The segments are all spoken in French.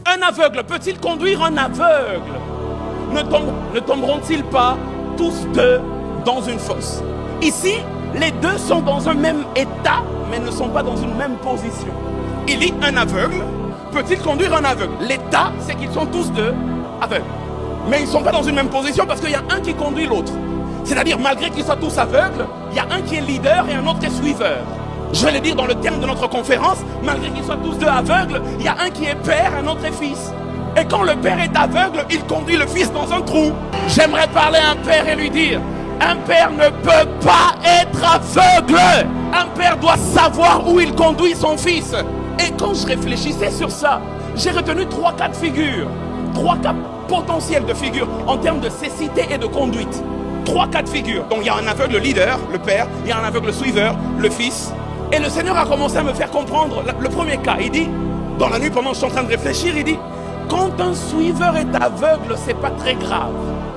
Un aveugle peut-il conduire un aveugle? Ne tomberont-ils pas tous deux dans une fosse? Ici, les deux sont dans un même état, mais ne sont pas dans une même position. Il dit un aveugle peut-il conduire un aveugle? L'état, c'est qu'ils sont tous deux aveugles. Mais ils ne sont pas dans une même position parce qu'il y a un qui conduit l'autre. C'est-à-dire, malgré qu'ils soient tous aveugles, il y a un qui est leader et un autre qui est suiveur. Je vais le dire dans le terme de notre conférence, malgré qu'ils soient tous deux aveugles, il y a un qui est père, un autre est fils. Et quand le père est aveugle, il conduit le fils dans un trou. J'aimerais parler à un père et lui dire, un père ne peut pas être aveugle. Un père doit savoir où il conduit son fils. Et quand je réfléchissais sur ça, j'ai retenu 3 cas de figure. 3 cas potentiels de figure en termes de cécité et de conduite. 3 cas de figure. Donc il y a un aveugle leader, le père, il y a un aveugle suiveur, le fils. Et le Seigneur a commencé à me faire comprendre le premier cas. Il dit, dans la nuit pendant que je suis en train de réfléchir, il dit, quand un suiveur est aveugle, c'est pas très grave.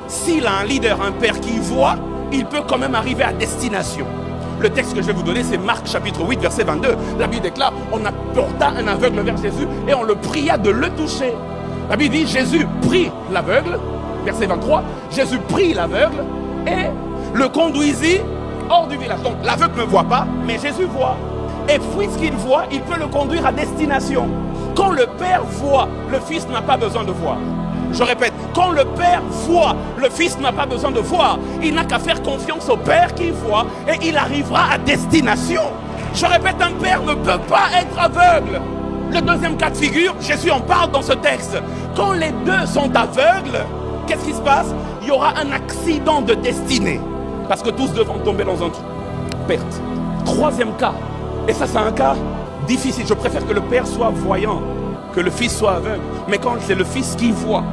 S'il a un leader, un père qui voit, il peut quand même arriver à destination. Le texte que je vais vous donner, c'est Marc chapitre 8, verset 22. La Bible déclare, on apporta un aveugle vers Jésus et on le pria de le toucher. La Bible dit, Jésus prit l'aveugle, verset 23, Jésus prit l'aveugle et le conduisit hors du village. Donc l'aveugle ne voit pas, mais Jésus voit. Et puisqu'il voit, il peut le conduire à destination. Quand le Père voit, le Fils n'a pas besoin de voir. Je répète, quand le Père voit, le Fils n'a pas besoin de voir. Il n'a qu'à faire confiance au Père qui voit et il arrivera à destination. Je répète, un Père ne peut pas être aveugle. Le deuxième cas de figure, Jésus en parle dans ce texte. Quand les deux sont aveugles, qu'est-ce qui se passe? Il y aura un accident de destinée. Parce que tous deux vont tomber dans un trou. Perte. Troisième cas, et ça c'est un cas difficile. Je préfère que le Père soit voyant, que le Fils soit aveugle. Mais quand c'est le Fils qui voit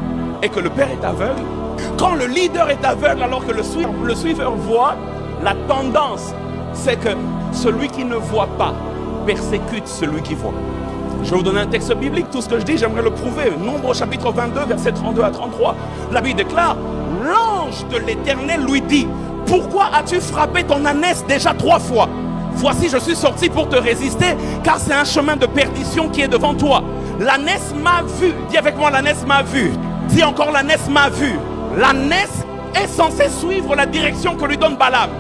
et que le Père est aveugle, quand le leader est aveugle alors que le suiveur voit, la tendance c'est que celui qui ne voit pas persécute celui qui voit. Je vais vous donner un texte biblique. Tout ce que je dis, j'aimerais le prouver. Nombre chapitre 22, versets 32 à 33. La Bible déclare, l'ange de l'Éternel lui dit, pourquoi as-tu frappé ton ânesse déjà 3 fois? Voici, je suis sorti pour te résister, car c'est un chemin de perdition qui est devant toi. L'ânesse m'a vu. Dis avec moi, l'ânesse m'a vu. Dis encore, l'ânesse m'a vu. L'ânesse est censée suivre la direction que lui donne Balaam.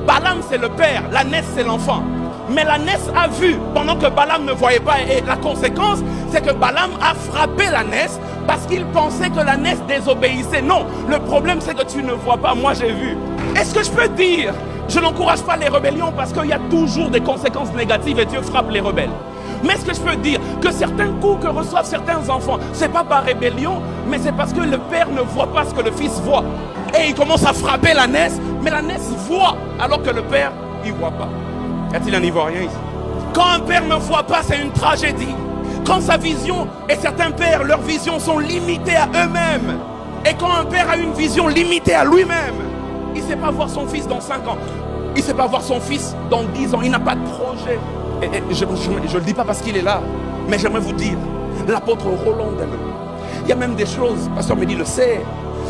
Balaam, c'est le père. L'ânesse, c'est l'enfant. Mais l'ânesse a vu pendant que Balaam ne voyait pas. Et la conséquence, c'est que Balaam a frappé l'ânesse parce qu'il pensait que l'ânesse désobéissait. Non, le problème, c'est que tu ne vois pas. Moi, j'ai vu. Est-ce que je peux dire, je n'encourage pas les rébellions parce qu'il y a toujours des conséquences négatives et Dieu frappe les rebelles. Mais est-ce que je peux dire que certains coups que reçoivent certains enfants, c'est pas par rébellion, mais c'est parce que le père ne voit pas ce que le fils voit. Et il commence à frapper l'ânesse, mais l'ânesse voit alors que le père, il voit pas. Y a-t-il un Ivoirien ici? Quand un père ne voit pas, c'est une tragédie. Quand sa vision, et certains pères, leurs visions sont limitées à eux-mêmes. Et quand un père a une vision limitée à lui-même, il ne sait pas voir son fils dans 5 ans. Il ne sait pas voir son fils dans 10 ans. Il n'a pas de projet. Et je ne le dis pas parce qu'il est là, mais j'aimerais vous dire, l'apôtre Roland Delon, il y a même des choses, Pasteur Mehdi le sait,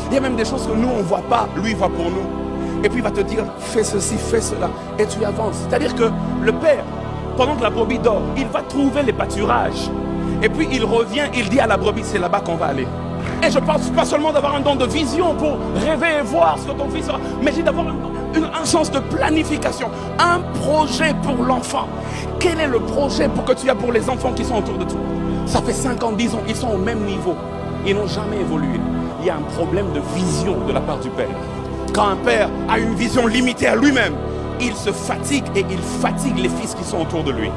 il y a même des choses que nous on ne voit pas, lui il voit pour nous. Et puis il va te dire, fais ceci, fais cela, et tu avances. C'est-à-dire que le père, pendant que la brebis dort, il va trouver les pâturages. Et puis il revient, il dit à la brebis, c'est là-bas qu'on va aller. Et je ne parle pas seulement d'avoir un don de vision pour rêver et voir ce que ton fils sera, mais j'ai d'avoir un sens de planification, un projet pour l'enfant. Quel est le projet que tu as pour les enfants qui sont autour de toi? Ça fait 5 ans, 10 ans, ils sont au même niveau. Ils n'ont jamais évolué. Il y a un problème de vision de la part du père. Quand un père a une vision limitée à lui-même, il se fatigue et il fatigue les fils qui sont autour de lui.